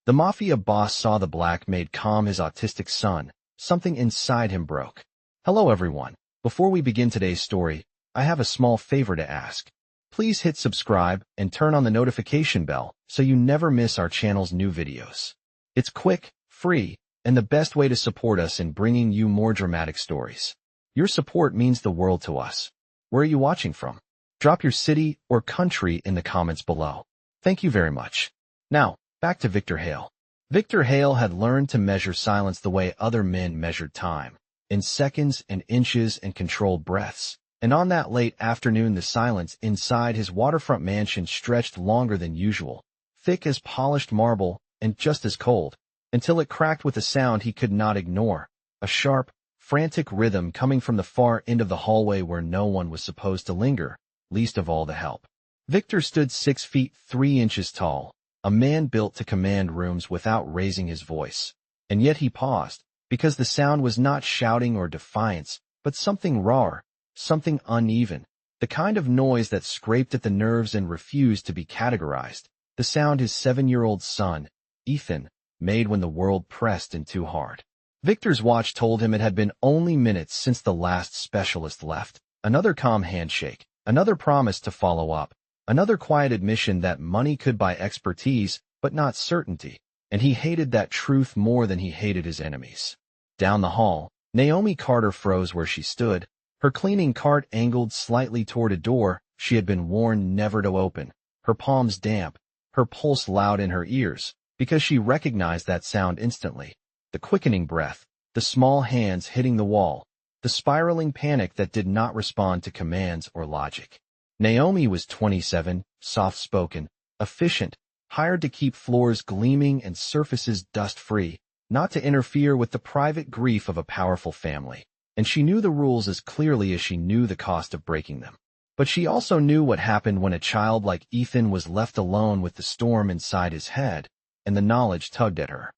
The Mafia boss saw the Black Maid calm his autistic son. Something inside him broke. Hello everyone. Before we begin today's story, I have a small favor to ask. Please hit subscribe and turn on the notification bell so you never miss our channel's new videos. It's quick, free, and the best way to support us in bringing you more dramatic stories. Your support means the world to us. Where are you watching from? Drop your city or country in the comments below. Thank you very much. Now, back to Victor Hale. Victor Hale had learned to measure silence the way other men measured time, in seconds and inches and controlled breaths. And on that late afternoon, the silence inside his waterfront mansion stretched longer than usual, thick as polished marble and just as cold, until it cracked with a sound he could not ignore, a sharp, frantic rhythm coming from the far end of the hallway where no one was supposed to linger, least of all the help. Victor stood 6 feet 3 inches tall, a man built to command rooms without raising his voice. And yet he paused, because the sound was not shouting or defiance, but something raw, something uneven, the kind of noise that scraped at the nerves and refused to be categorized, the sound his 7-year-old son, Ethan, made when the world pressed in too hard. Victor's watch told him it had been only minutes since the last specialist left. Another calm handshake, another promise to follow up, another quiet admission that money could buy expertise, but not certainty, and he hated that truth more than he hated his enemies. Down the hall, Naomi Carter froze where she stood, her cleaning cart angled slightly toward a door she had been warned never to open, her palms damp, her pulse loud in her ears, because she recognized that sound instantly. The quickening breath, the small hands hitting the wall, the spiraling panic that did not respond to commands or logic. Naomi was 27, soft-spoken, efficient, hired to keep floors gleaming and surfaces dust-free, not to interfere with the private grief of a powerful family. And she knew the rules as clearly as she knew the cost of breaking them. But she also knew what happened when a child like Ethan was left alone with the storm inside his head, and the knowledge tugged at her.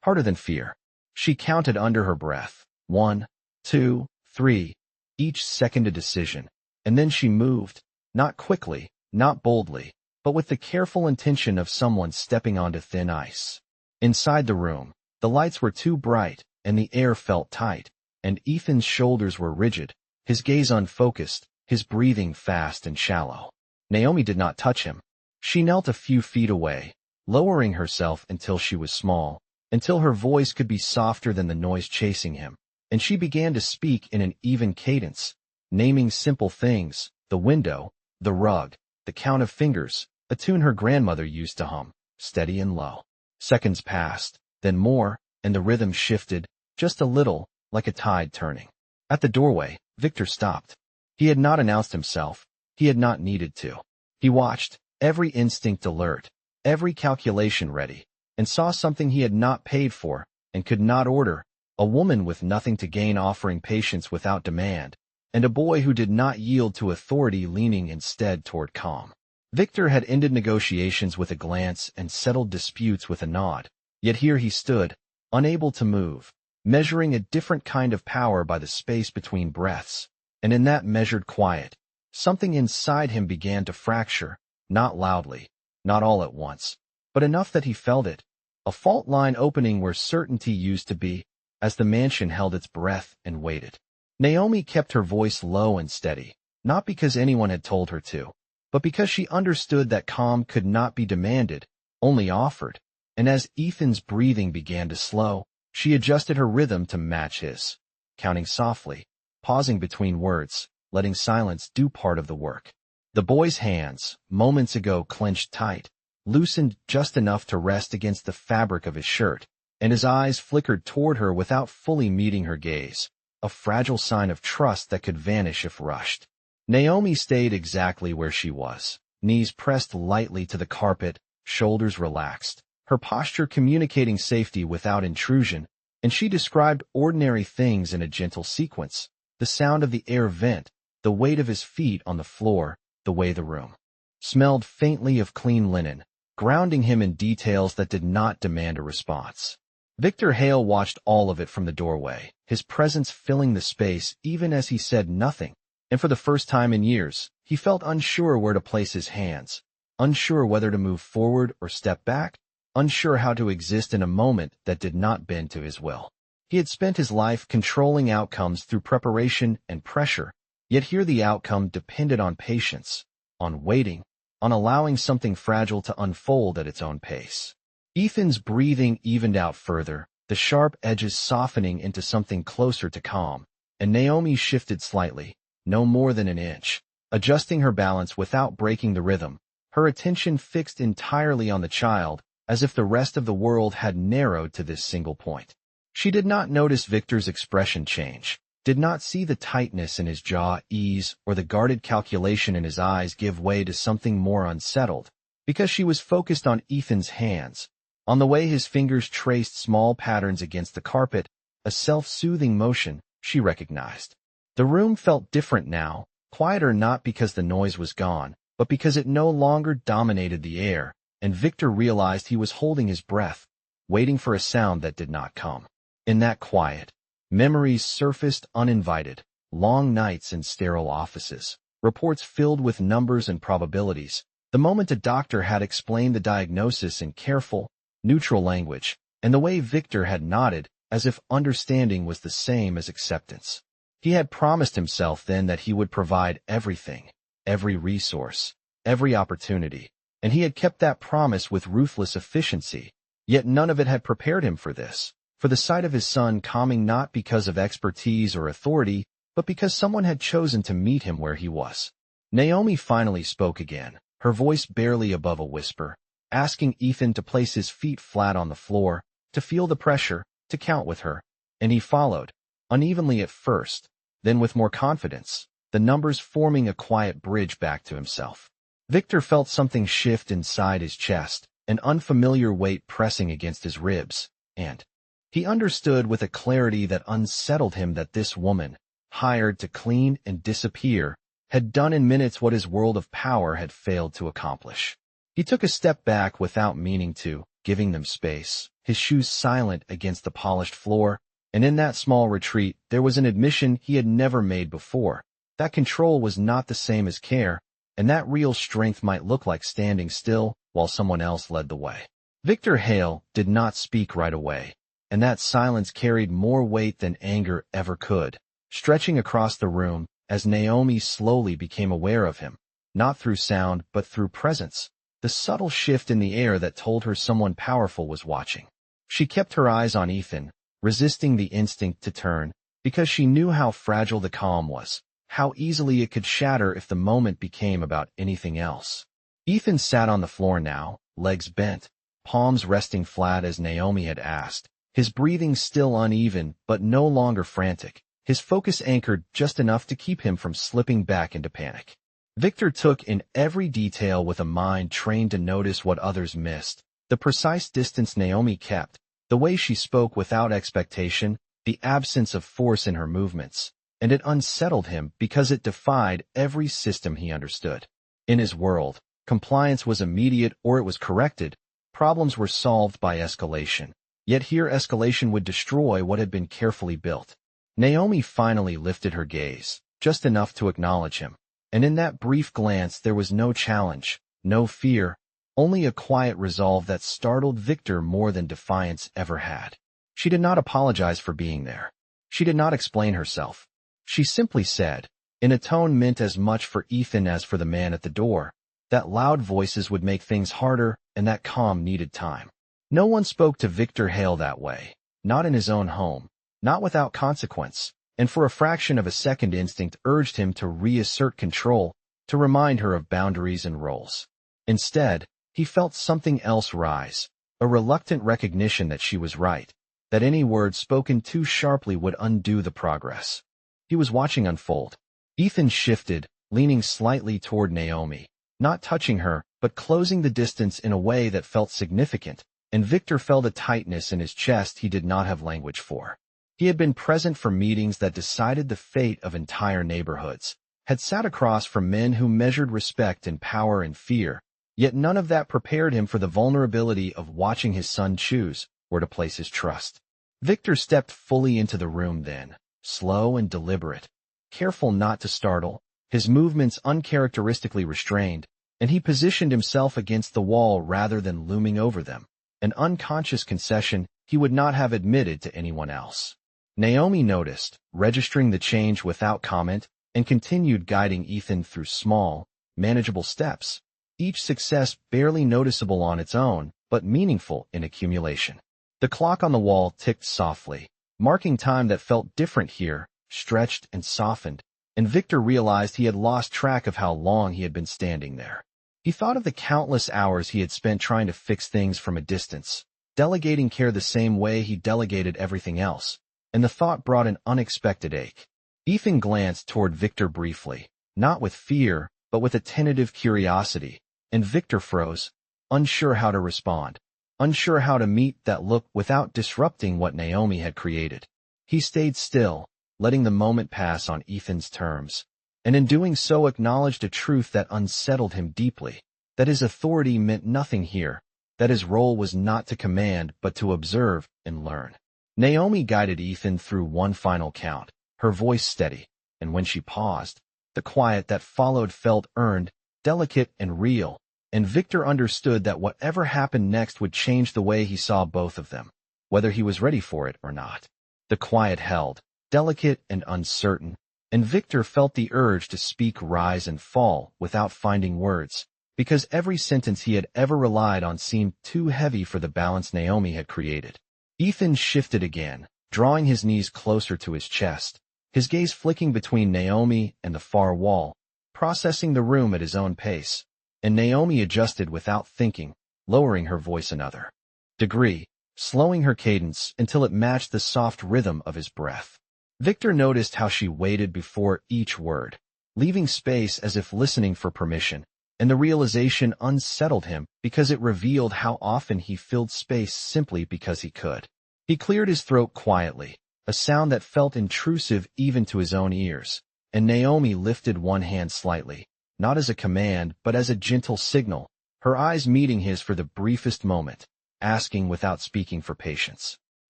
Harder than fear. She counted under her breath. 1, 2, 3, each second a decision. And then she moved, not quickly, not boldly, but with the careful intention of someone stepping onto thin ice. Inside the room, the lights were too bright, and the air felt tight, and Ethan's shoulders were rigid, his gaze unfocused, his breathing fast and shallow. Naomi did not touch him. She knelt a few feet away, lowering herself until she was small, until her voice could be softer than the noise chasing him, and she began to speak in an even cadence, naming simple things, the window, the rug, the count of fingers, a tune her grandmother used to hum, steady and low. Seconds passed, then more, and the rhythm shifted, just a little, like a tide turning. At the doorway, Victor stopped. He had not announced himself. He had not needed to. He watched, every instinct alert, every calculation ready, and saw something he had not paid for and could not order, a woman with nothing to gain offering patience without demand, and a boy who did not yield to authority leaning instead toward calm. Victor had ended negotiations with a glance and settled disputes with a nod, yet here he stood, unable to move, measuring a different kind of power by the space between breaths, and in that measured quiet, something inside him began to fracture, not loudly, not all at once, but enough that he felt it, a fault line opening where certainty used to be, as the mansion held its breath and waited. Naomi kept her voice low and steady, not because anyone had told her to, but because she understood that calm could not be demanded, only offered, and as Ethan's breathing began to slow, she adjusted her rhythm to match his, counting softly, pausing between words, letting silence do part of the work. The boy's hands, moments ago clenched tight, loosened just enough to rest against the fabric of his shirt, and his eyes flickered toward her without fully meeting her gaze, a fragile sign of trust that could vanish if rushed. Naomi stayed exactly where she was, knees pressed lightly to the carpet, shoulders relaxed, her posture communicating safety without intrusion, and she described ordinary things in a gentle sequence, the sound of the air vent, the weight of his feet on the floor, the way the room smelled faintly of clean linen, grounding him in details that did not demand a response. Victor Hale watched all of it from the doorway, his presence filling the space even as he said nothing, and for the first time in years, he felt unsure where to place his hands, unsure whether to move forward or step back, unsure how to exist in a moment that did not bend to his will. He had spent his life controlling outcomes through preparation and pressure, yet here the outcome depended on patience, on waiting, on allowing something fragile to unfold at its own pace. Ethan's breathing evened out further, the sharp edges softening into something closer to calm, and Naomi shifted slightly, no more than an inch, adjusting her balance without breaking the rhythm, her attention fixed entirely on the child, as if the rest of the world had narrowed to this single point. She did not notice Victor's expression change, did not see the tightness in his jaw ease or the guarded calculation in his eyes give way to something more unsettled, because she was focused on Ethan's hands, on the way his fingers traced small patterns against the carpet, a self-soothing motion she recognized. The room felt different now, quieter not because the noise was gone, but because it no longer dominated the air, and Victor realized he was holding his breath, waiting for a sound that did not come. In that quiet, memories surfaced uninvited, long nights in sterile offices, reports filled with numbers and probabilities, the moment a doctor had explained the diagnosis in careful, neutral language, and the way Victor had nodded as if understanding was the same as acceptance. He had promised himself then that he would provide everything, every resource, every opportunity, and he had kept that promise with ruthless efficiency, yet none of it had prepared him for this, for the sight of his son coming not because of expertise or authority, but because someone had chosen to meet him where he was. Naomi finally spoke again, her voice barely above a whisper, asking Ethan to place his feet flat on the floor, to feel the pressure, to count with her, and he followed, unevenly at first, then with more confidence, the numbers forming a quiet bridge back to himself. Victor felt something shift inside his chest, an unfamiliar weight pressing against his ribs, and he understood with a clarity that unsettled him that this woman, hired to clean and disappear, had done in minutes what his world of power had failed to accomplish. He took a step back without meaning to, giving them space, his shoes silent against the polished floor, and in that small retreat there was an admission he had never made before, that control was not the same as care, and that real strength might look like standing still while someone else led the way. Victor Hale did not speak right away, and that silence carried more weight than anger ever could, stretching across the room as Naomi slowly became aware of him, not through sound but through presence, the subtle shift in the air that told her someone powerful was watching. She kept her eyes on Ethan, resisting the instinct to turn, because she knew how fragile the calm was, how easily it could shatter if the moment became about anything else. Ethan sat on the floor now, legs bent, palms resting flat as Naomi had asked, his breathing still uneven but no longer frantic, his focus anchored just enough to keep him from slipping back into panic. Victor took in every detail with a mind trained to notice what others missed, the precise distance Naomi kept, the way she spoke without expectation, the absence of force in her movements, and it unsettled him because it defied every system he understood. In his world, compliance was immediate or it was corrected, problems were solved by escalation. Yet here escalation would destroy what had been carefully built. Naomi finally lifted her gaze, just enough to acknowledge him, and in that brief glance there was no challenge, no fear, only a quiet resolve that startled Victor more than defiance ever had. She did not apologize for being there. She did not explain herself. She simply said, in a tone meant as much for Ethan as for the man at the door, that loud voices would make things harder and that calm needed time. No one spoke to Victor Hale that way, not in his own home, not without consequence, and for a fraction of a second instinct urged him to reassert control, to remind her of boundaries and roles. Instead, he felt something else rise, a reluctant recognition that she was right, that any word spoken too sharply would undo the progress he was watching unfold. Ethan shifted, leaning slightly toward Naomi, not touching her, but closing the distance in a way that felt significant, and Victor felt a tightness in his chest he did not have language for. He had been present for meetings that decided the fate of entire neighborhoods, had sat across from men who measured respect in power and fear, yet none of that prepared him for the vulnerability of watching his son choose where to place his trust. Victor stepped fully into the room then, slow and deliberate, careful not to startle, his movements uncharacteristically restrained, and he positioned himself against the wall rather than looming over them. an unconscious concession he would not have admitted to anyone else. Naomi noticed, registering the change without comment, and continued guiding Ethan through small, manageable steps, each success barely noticeable on its own, but meaningful in accumulation. The clock on the wall ticked softly, marking time that felt different here, stretched and softened, and Victor realized he had lost track of how long he had been standing there. He thought of the countless hours he had spent trying to fix things from a distance, delegating care the same way he delegated everything else, and the thought brought an unexpected ache. Ethan glanced toward Victor briefly, not with fear, but with a tentative curiosity, and Victor froze, unsure how to respond, unsure how to meet that look without disrupting what Naomi had created. He stayed still, letting the moment pass on Ethan's terms, and in doing so acknowledged a truth that unsettled him deeply, that his authority meant nothing here, that his role was not to command but to observe and learn. Naomi guided Ethan through one final count, her voice steady, and when she paused, the quiet that followed felt earned, delicate and real, and Victor understood that whatever happened next would change the way he saw both of them, whether he was ready for it or not. The quiet held, delicate and uncertain, and Victor felt the urge to speak rise and fall without finding words, because every sentence he had ever relied on seemed too heavy for the balance Naomi had created. Ethan shifted again, drawing his knees closer to his chest, his gaze flicking between Naomi and the far wall, processing the room at his own pace, and Naomi adjusted without thinking, lowering her voice another degree, slowing her cadence until it matched the soft rhythm of his breath. Victor noticed how she waited before each word, leaving space as if listening for permission, and the realization unsettled him because it revealed how often he filled space simply because he could. He cleared his throat quietly, a sound that felt intrusive even to his own ears, and Naomi lifted one hand slightly, not as a command but as a gentle signal, her eyes meeting his for the briefest moment, asking without speaking for patience.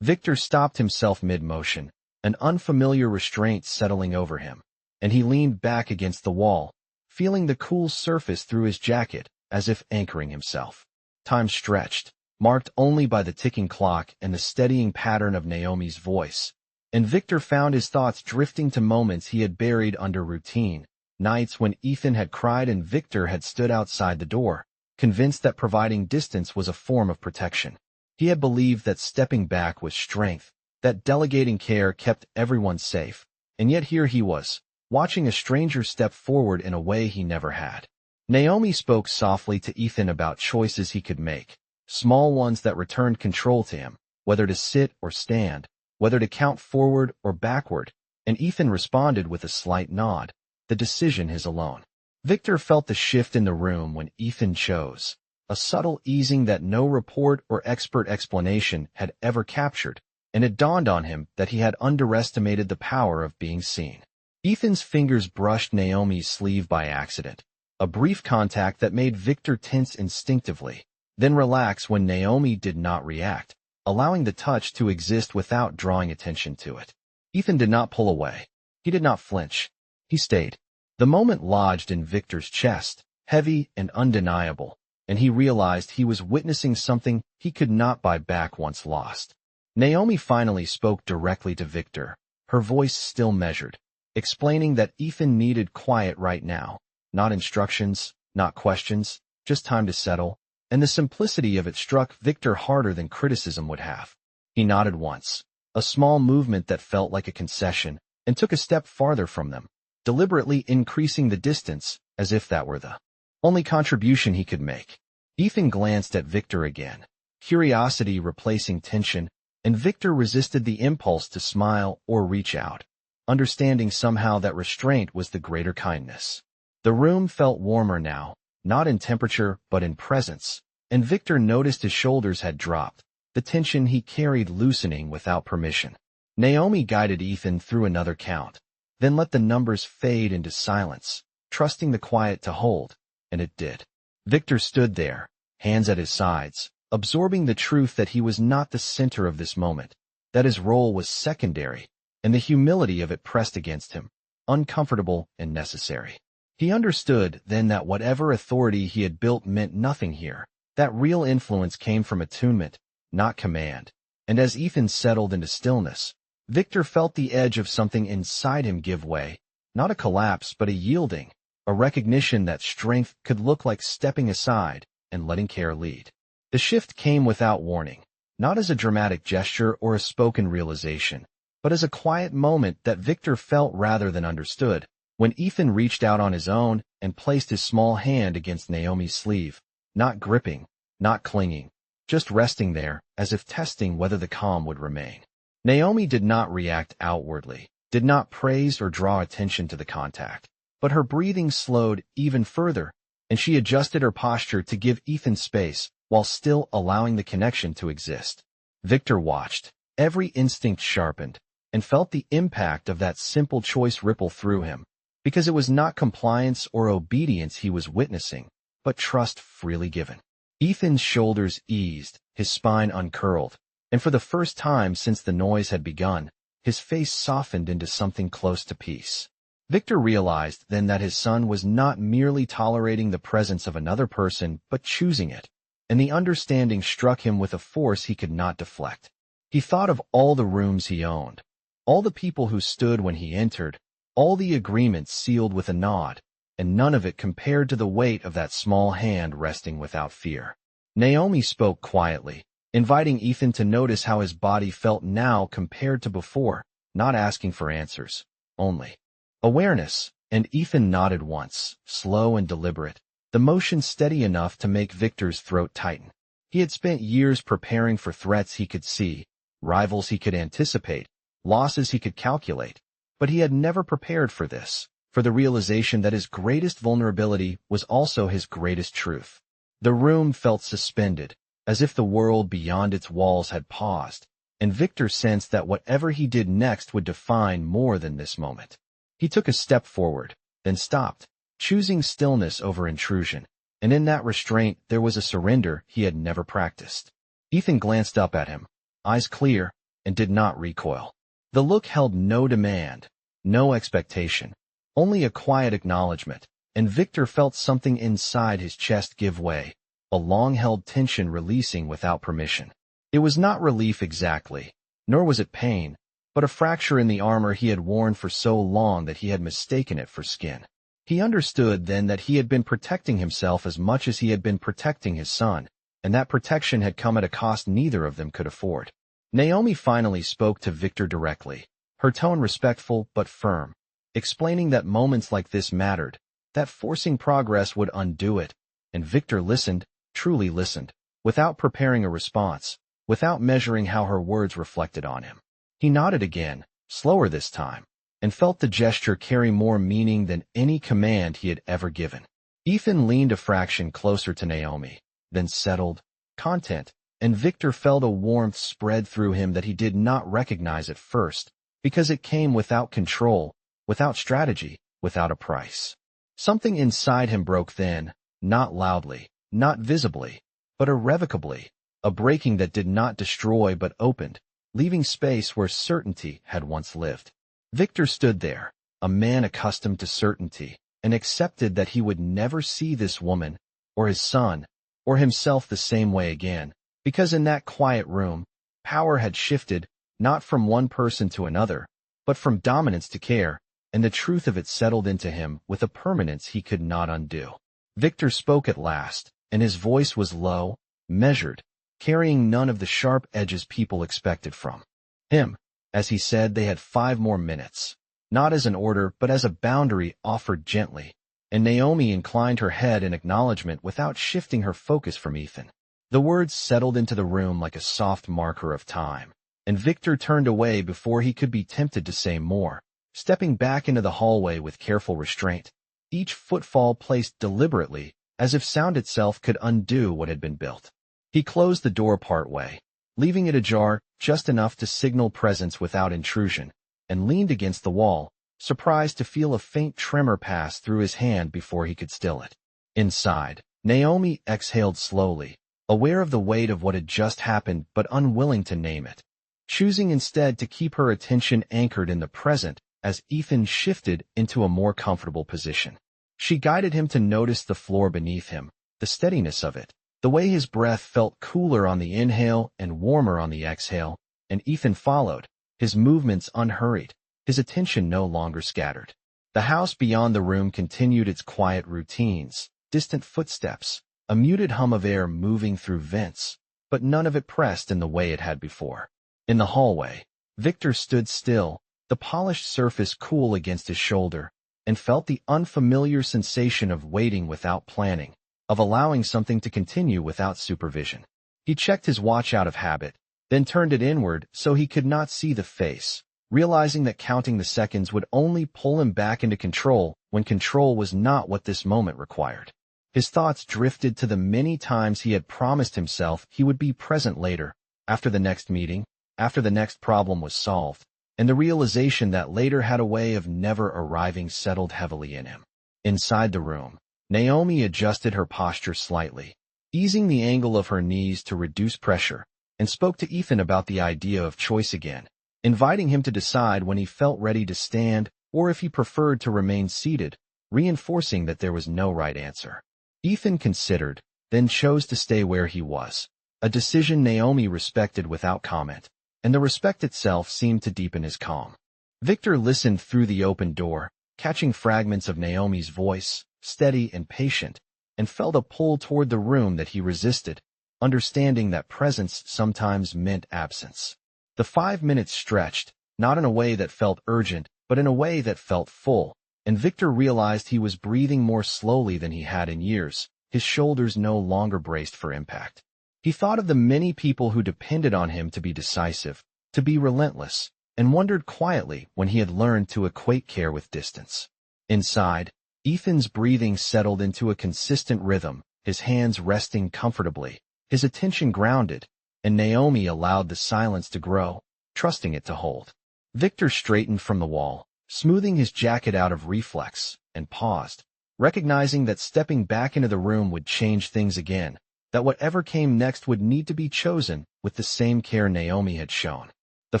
Victor stopped himself mid-motion, an unfamiliar restraint settling over him, and he leaned back against the wall, feeling the cool surface through his jacket, as if anchoring himself. Time stretched, marked only by the ticking clock and the steadying pattern of Naomi's voice, and Victor found his thoughts drifting to moments he had buried under routine, nights when Ethan had cried and Victor had stood outside the door, convinced that providing distance was a form of protection. He had believed that stepping back was strength, that delegating care kept everyone safe, and yet here he was, watching a stranger step forward in a way he never had. Naomi spoke softly to Ethan about choices he could make, small ones that returned control to him, whether to sit or stand, whether to count forward or backward, and Ethan responded with a slight nod, the decision his alone. Victor felt the shift in the room when Ethan chose, a subtle easing that no report or expert explanation had ever captured, and it dawned on him that he had underestimated the power of being seen. Ethan's fingers brushed Naomi's sleeve by accident, a brief contact that made Victor tense instinctively, then relax when Naomi did not react, allowing the touch to exist without drawing attention to it. Ethan did not pull away. He did not flinch. He stayed. The moment lodged in Victor's chest, heavy and undeniable, and he realized he was witnessing something he could not buy back once lost. Naomi finally spoke directly to Victor, her voice still measured, explaining that Ethan needed quiet right now, not instructions, not questions, just time to settle, and the simplicity of it struck Victor harder than criticism would have. He nodded once, a small movement that felt like a concession, and took a step farther from them, deliberately increasing the distance, as if that were the only contribution he could make. Ethan glanced at Victor again, curiosity replacing tension, and Victor resisted the impulse to smile or reach out, understanding somehow that restraint was the greater kindness. The room felt warmer now, not in temperature but in presence, and Victor noticed his shoulders had dropped, the tension he carried loosening without permission. Naomi guided Ethan through another count, then let the numbers fade into silence, trusting the quiet to hold, and it did. Victor stood there, hands at his sides, absorbing the truth that he was not the center of this moment, that his role was secondary, and the humility of it pressed against him, uncomfortable and necessary. He understood then that whatever authority he had built meant nothing here, That real influence came from attunement, not command. And as Ethan settled into stillness, Victor felt the edge of something inside him give way, not a collapse but a yielding, a recognition that strength could look like stepping aside and letting care lead. The shift came without warning, not as a dramatic gesture or a spoken realization, but as a quiet moment that Victor felt rather than understood, when Ethan reached out on his own and placed his small hand against Naomi's sleeve, not gripping, not clinging, just resting there, as if testing whether the calm would remain. Naomi did not react outwardly, did not praise or draw attention to the contact, but her breathing slowed even further, and she adjusted her posture to give Ethan space while still allowing the connection to exist. Victor watched, every instinct sharpened, and felt the impact of that simple choice ripple through him, because it was not compliance or obedience he was witnessing, but trust freely given. Ethan's shoulders eased, his spine uncurled, and for the first time since the noise had begun, his face softened into something close to peace. Victor realized then that his son was not merely tolerating the presence of another person, but choosing it, and the understanding struck him with a force he could not deflect. He thought of all the rooms he owned, all the people who stood when he entered, all the agreements sealed with a nod, and none of it compared to the weight of that small hand resting without fear. Naomi spoke quietly, inviting Ethan to notice how his body felt now compared to before, not asking for answers, only awareness, and Ethan nodded once, slow and deliberate, the motion steady enough to make Victor's throat tighten. He had spent years preparing for threats he could see, rivals he could anticipate, losses he could calculate, but he had never prepared for this, for the realization that his greatest vulnerability was also his greatest truth. The room felt suspended, as if the world beyond its walls had paused, and Victor sensed that whatever he did next would define more than this moment. He took a step forward, then stopped, choosing stillness over intrusion, and in that restraint there was a surrender he had never practiced. Ethan glanced up at him, eyes clear, and did not recoil. The look held no demand, no expectation, only a quiet acknowledgement, and Victor felt something inside his chest give way, a long-held tension releasing without permission. It was not relief exactly, nor was it pain, but a fracture in the armor he had worn for so long that he had mistaken it for skin. He understood then that he had been protecting himself as much as he had been protecting his son, and that protection had come at a cost neither of them could afford. Naomi finally spoke to Victor directly, her tone respectful but firm, explaining that moments like this mattered, that forcing progress would undo it, and Victor listened, truly listened, without preparing a response, without measuring how her words reflected on him. He nodded again, slower this time, and felt the gesture carry more meaning than any command he had ever given. Ethan leaned a fraction closer to Naomi, then settled, content, and Victor felt a warmth spread through him that he did not recognize at first, because it came without control, without strategy, without a price. Something inside him broke then, not loudly, not visibly, but irrevocably, a breaking that did not destroy but opened, leaving space where certainty had once lived. Victor stood there, a man accustomed to certainty, and accepted that he would never see this woman, or his son, or himself the same way again, because in that quiet room, power had shifted, not from one person to another, but from dominance to care, and the truth of it settled into him with a permanence he could not undo. Victor spoke at last, and his voice was low, measured, carrying none of the sharp edges people expected from him. As he said, they had 5 more minutes, not as an order but as a boundary offered gently, and Naomi inclined her head in acknowledgement without shifting her focus from Ethan. The words settled into the room like a soft marker of time, and Victor turned away before he could be tempted to say more, stepping back into the hallway with careful restraint, each footfall placed deliberately, as if sound itself could undo what had been built. He closed the door partway, leaving it ajar just enough to signal presence without intrusion, and leaned against the wall, surprised to feel a faint tremor pass through his hand before he could still it. Inside, Naomi exhaled slowly, aware of the weight of what had just happened but unwilling to name it, choosing instead to keep her attention anchored in the present as Ethan shifted into a more comfortable position. She guided him to notice the floor beneath him, the steadiness of it, The way his breath felt cooler on the inhale and warmer on the exhale, and Ethan followed, his movements unhurried, his attention no longer scattered. The house beyond the room continued its quiet routines, distant footsteps, a muted hum of air moving through vents, but none of it pressed in the way it had before. In the hallway, Victor stood still, the polished surface cool against his shoulder, and felt the unfamiliar sensation of waiting without planning, of allowing something to continue without supervision. He checked his watch out of habit, then turned it inward so he could not see the face, realizing that counting the seconds would only pull him back into control when control was not what this moment required. His thoughts drifted to the many times he had promised himself he would be present later, after the next meeting, after the next problem was solved, and the realization that later had a way of never arriving settled heavily in him. Inside the room, Naomi adjusted her posture slightly, easing the angle of her knees to reduce pressure, and spoke to Ethan about the idea of choice again, inviting him to decide when he felt ready to stand or if he preferred to remain seated, reinforcing that there was no right answer. Ethan considered, then chose to stay where he was, a decision Naomi respected without comment, and the respect itself seemed to deepen his calm. Victor listened through the open door, catching fragments of Naomi's voice, steady and patient, and felt a pull toward the room that he resisted, understanding that presence sometimes meant absence. The 5 minutes stretched, not in a way that felt urgent, but in a way that felt full, and Victor realized he was breathing more slowly than he had in years, his shoulders no longer braced for impact. He thought of the many people who depended on him to be decisive, to be relentless, and wondered quietly when he had learned to equate care with distance. Inside, Ethan's breathing settled into a consistent rhythm, his hands resting comfortably, his attention grounded, and Naomi allowed the silence to grow, trusting it to hold. Victor straightened from the wall, smoothing his jacket out of reflex, and paused, recognizing that stepping back into the room would change things again, that whatever came next would need to be chosen with the same care Naomi had shown. The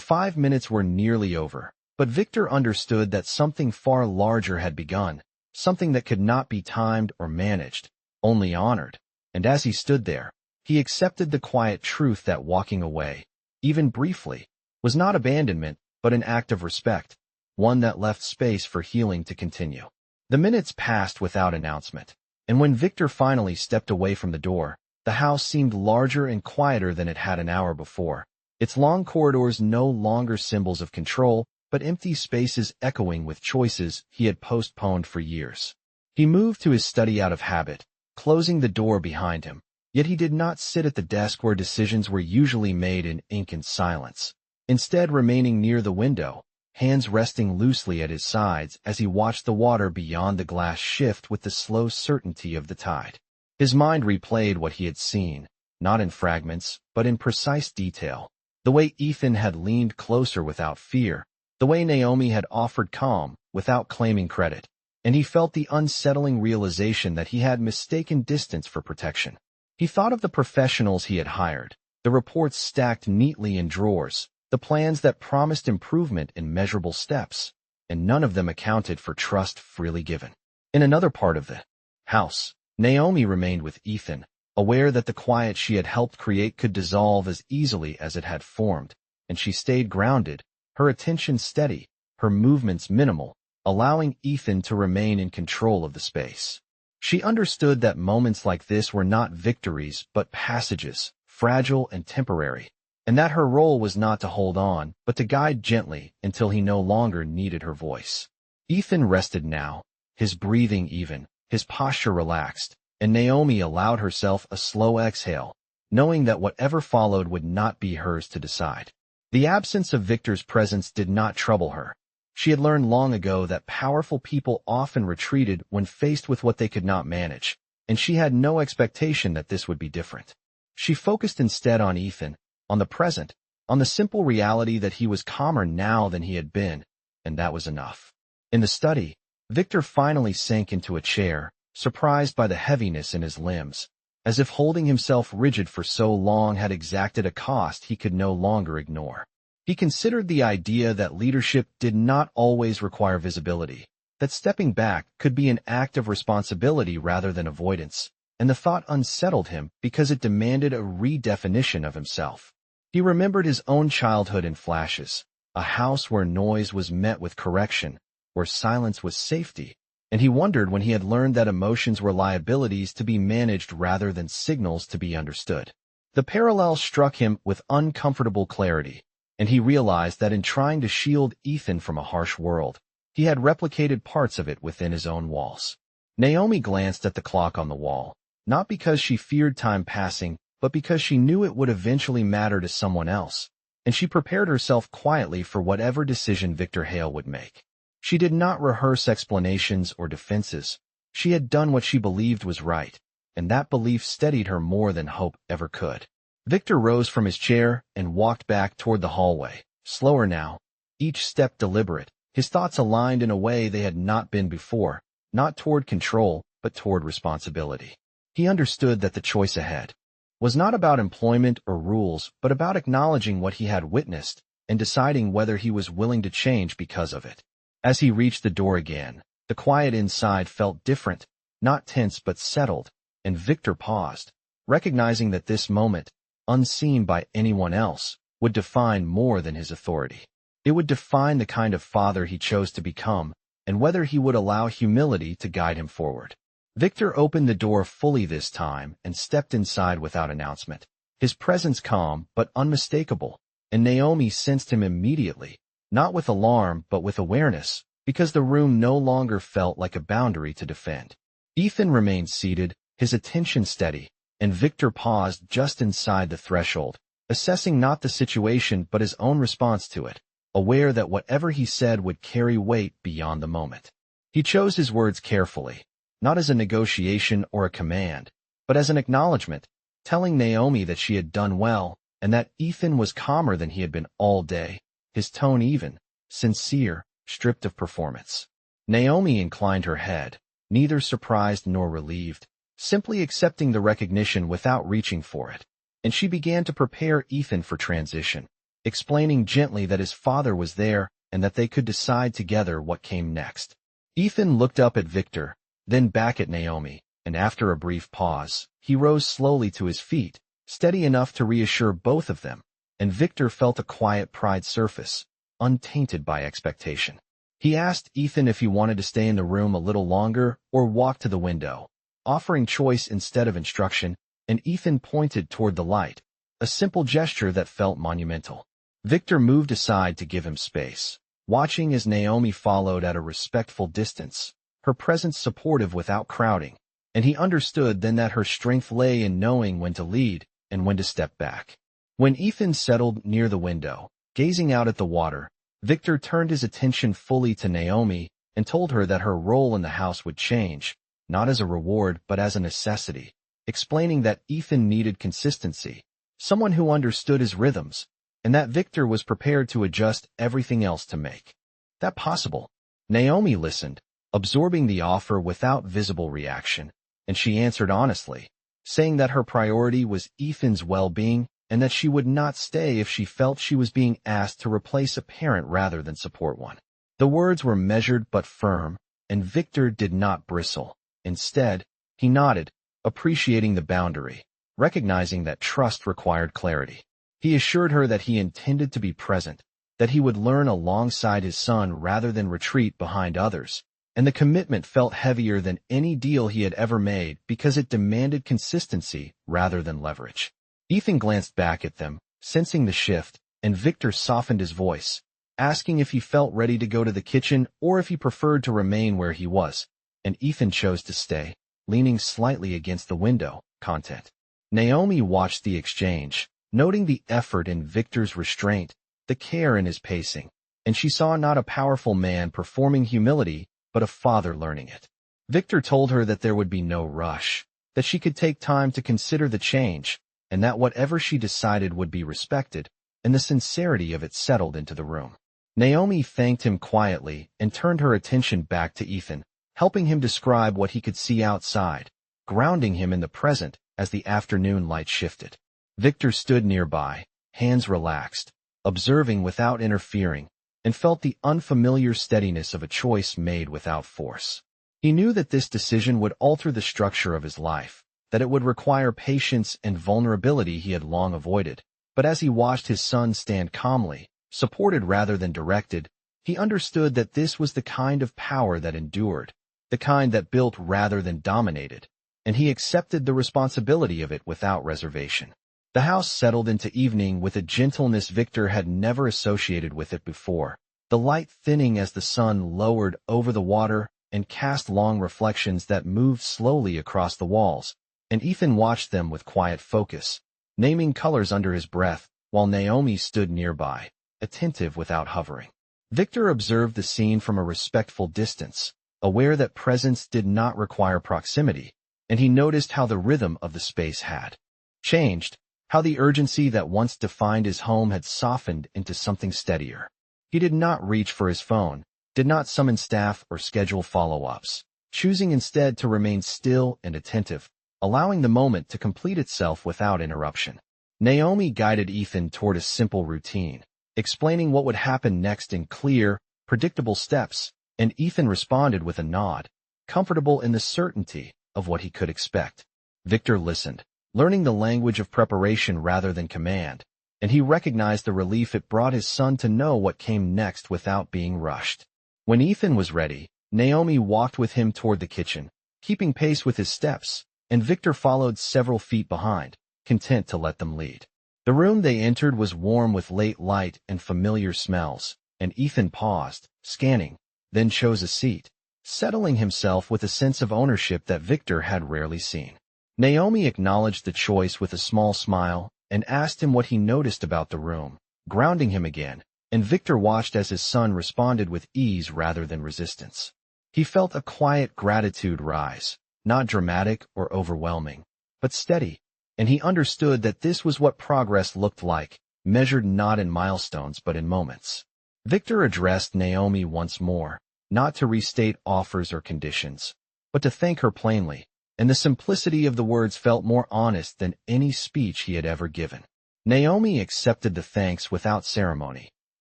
5 minutes were nearly over, but Victor understood that something far larger had begun, something that could not be timed or managed, only honored, and as he stood there, he accepted the quiet truth that walking away, even briefly, was not abandonment, but an act of respect, one that left space for healing to continue. The minutes passed without announcement, and when Victor finally stepped away from the door, the house seemed larger and quieter than it had an hour before, its long corridors no longer symbols of control, but empty spaces echoing with choices he had postponed for years. He moved to his study out of habit, closing the door behind him, yet he did not sit at the desk where decisions were usually made in ink and silence, instead remaining near the window, hands resting loosely at his sides as he watched the water beyond the glass shift with the slow certainty of the tide. His mind replayed what he had seen, not in fragments, but in precise detail, the way Ethan had leaned closer without fear, the way Naomi had offered calm without claiming credit, and he felt the unsettling realization that he had mistaken distance for protection. He thought of the professionals he had hired, the reports stacked neatly in drawers, the plans that promised improvement in measurable steps, and none of them accounted for trust freely given. In another part of the house, Naomi remained with Ethan, aware that the quiet she had helped create could dissolve as easily as it had formed, and she stayed grounded, her attention steady, her movements minimal, allowing Ethan to remain in control of the space. She understood that moments like this were not victories but passages, fragile and temporary, and that her role was not to hold on, but to guide gently until he no longer needed her voice. Ethan rested now, his breathing even, his posture relaxed, and Naomi allowed herself a slow exhale, knowing that whatever followed would not be hers to decide. The absence of Victor's presence did not trouble her. She had learned long ago that powerful people often retreated when faced with what they could not manage, and she had no expectation that this would be different. She focused instead on Ethan, on the present, on the simple reality that he was calmer now than he had been, and that was enough. In the study, Victor finally sank into a chair, surprised by the heaviness in his limbs, as if holding himself rigid for so long had exacted a cost he could no longer ignore. He considered the idea that leadership did not always require visibility, that stepping back could be an act of responsibility rather than avoidance, and the thought unsettled him because it demanded a redefinition of himself. He remembered his own childhood in flashes, a house where noise was met with correction, where silence was safety, and he wondered when he had learned that emotions were liabilities to be managed rather than signals to be understood. The parallel struck him with uncomfortable clarity, and he realized that in trying to shield Ethan from a harsh world, he had replicated parts of it within his own walls. Naomi glanced at the clock on the wall, not because she feared time passing, but because she knew it would eventually matter to someone else, and she prepared herself quietly for whatever decision Victor Hale would make. She did not rehearse explanations or defenses. She had done what she believed was right, and that belief steadied her more than hope ever could. Victor rose from his chair and walked back toward the hallway, slower now, each step deliberate, his thoughts aligned in a way they had not been before, not toward control, but toward responsibility. He understood that the choice ahead was not about employment or rules, but about acknowledging what he had witnessed and deciding whether he was willing to change because of it. As he reached the door again, the quiet inside felt different, not tense but settled, and Victor paused, recognizing that this moment, unseen by anyone else, would define more than his authority. It would define the kind of father he chose to become, and whether he would allow humility to guide him forward. Victor opened the door fully this time and stepped inside without announcement, his presence calm but unmistakable, and Naomi sensed him immediately, not with alarm but with awareness, because the room no longer felt like a boundary to defend. Ethan remained seated, his attention steady, and Victor paused just inside the threshold, assessing not the situation but his own response to it, aware that whatever he said would carry weight beyond the moment. He chose his words carefully, not as a negotiation or a command, but as an acknowledgement, telling Naomi that she had done well, and that Ethan was calmer than he had been all day, his tone even, sincere, stripped of performance. Naomi inclined her head, neither surprised nor relieved, simply accepting the recognition without reaching for it, and she began to prepare Ethan for transition, explaining gently that his father was there and that they could decide together what came next. Ethan looked up at Victor, then back at Naomi, and after a brief pause, he rose slowly to his feet, steady enough to reassure both of them, and Victor felt a quiet pride surface, untainted by expectation. He asked Ethan if he wanted to stay in the room a little longer or walk to the window, offering choice instead of instruction, and Ethan pointed toward the light, a simple gesture that felt monumental. Victor moved aside to give him space, watching as Naomi followed at a respectful distance, her presence supportive without crowding, and he understood then that her strength lay in knowing when to lead and when to step back. When Ethan settled near the window, gazing out at the water, Victor turned his attention fully to Naomi and told her that her role in the house would change, not as a reward but as a necessity, explaining that Ethan needed consistency, someone who understood his rhythms, and that Victor was prepared to adjust everything else to make that possible. Naomi listened, absorbing the offer without visible reaction, and she answered honestly, saying that her priority was Ethan's well-being and that she would not stay if she felt she was being asked to replace a parent rather than support one. The words were measured but firm, and Victor did not bristle. Instead, he nodded, appreciating the boundary, recognizing that trust required clarity. He assured her that he intended to be present, that he would learn alongside his son rather than retreat behind others, and the commitment felt heavier than any deal he had ever made because it demanded consistency rather than leverage. Ethan glanced back at them, sensing the shift, and Victor softened his voice, asking if he felt ready to go to the kitchen or if he preferred to remain where he was, and Ethan chose to stay, leaning slightly against the window, content. Naomi watched the exchange, noting the effort in Victor's restraint, the care in his pacing, and she saw not a powerful man performing humility, but a father learning it. Victor told her that there would be no rush, that she could take time to consider the change, and that whatever she decided would be respected, and the sincerity of it settled into the room. Naomi thanked him quietly and turned her attention back to Ethan, helping him describe what he could see outside, grounding him in the present as the afternoon light shifted. Victor stood nearby, hands relaxed, observing without interfering, and felt the unfamiliar steadiness of a choice made without force. He knew that this decision would alter the structure of his life, that it would require patience and vulnerability he had long avoided. But as he watched his son stand calmly, supported rather than directed, he understood that this was the kind of power that endured, the kind that built rather than dominated, and he accepted the responsibility of it without reservation. The house settled into evening with a gentleness Victor had never associated with it before, the light thinning as the sun lowered over the water and cast long reflections that moved slowly across the walls, and Ethan watched them with quiet focus, naming colors under his breath, while Naomi stood nearby, attentive without hovering. Victor observed the scene from a respectful distance, aware that presence did not require proximity, and he noticed how the rhythm of the space had changed, how the urgency that once defined his home had softened into something steadier. He did not reach for his phone, did not summon staff or schedule follow-ups, choosing instead to remain still and attentive, allowing the moment to complete itself without interruption. Naomi guided Ethan toward a simple routine, explaining what would happen next in clear, predictable steps, and Ethan responded with a nod, comfortable in the certainty of what he could expect. Victor listened, learning the language of preparation rather than command, and he recognized the relief it brought his son to know what came next without being rushed. When Ethan was ready, Naomi walked with him toward the kitchen, keeping pace with his steps, and Victor followed several feet behind, content to let them lead. The room they entered was warm with late light and familiar smells, and Ethan paused, scanning, then chose a seat, settling himself with a sense of ownership that Victor had rarely seen. Naomi acknowledged the choice with a small smile and asked him what he noticed about the room, grounding him again, and Victor watched as his son responded with ease rather than resistance. He felt a quiet gratitude rise, not dramatic or overwhelming, but steady, and he understood that this was what progress looked like, measured not in milestones but in moments. Victor addressed Naomi once more, not to restate offers or conditions, but to thank her plainly, and the simplicity of the words felt more honest than any speech he had ever given. Naomi accepted the thanks without ceremony,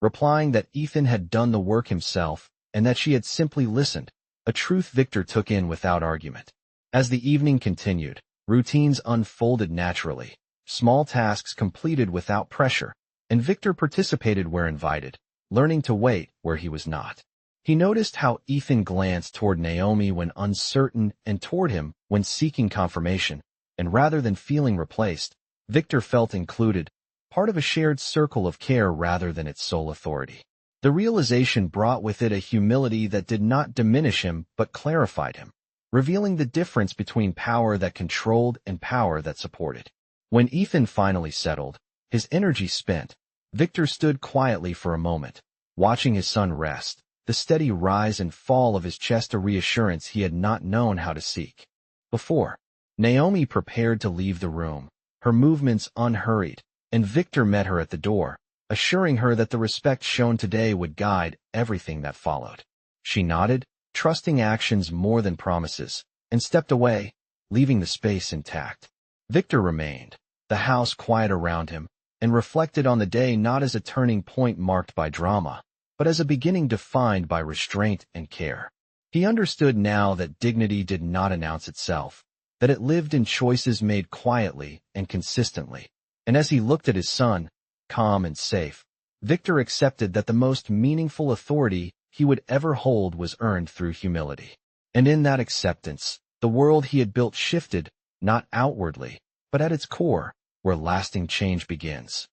replying that Ethan had done the work himself and that she had simply listened, a truth Victor took in without argument. As the evening continued, routines unfolded naturally, small tasks completed without pressure, and Victor participated where invited, learning to wait where he was not. He noticed how Ethan glanced toward Naomi when uncertain and toward him when seeking confirmation, and rather than feeling replaced, Victor felt included, part of a shared circle of care rather than its sole authority. The realization brought with it a humility that did not diminish him but clarified him, revealing the difference between power that controlled and power that supported. When Ethan finally settled, his energy spent, Victor stood quietly for a moment, watching his son rest, the steady rise and fall of his chest a reassurance he had not known how to seek before. Naomi prepared to leave the room, her movements unhurried, and Victor met her at the door, assuring her that the respect shown today would guide everything that followed. She nodded, trusting actions more than promises, and stepped away, leaving the space intact. Victor remained, the house quiet around him, and reflected on the day not as a turning point marked by drama, but as a beginning defined by restraint and care. He understood now that dignity did not announce itself, that it lived in choices made quietly and consistently. And as he looked at his son, calm and safe, Victor accepted that the most meaningful authority he would ever hold was earned through humility. And in that acceptance, the world he had built shifted, not outwardly, but at its core, where lasting change begins.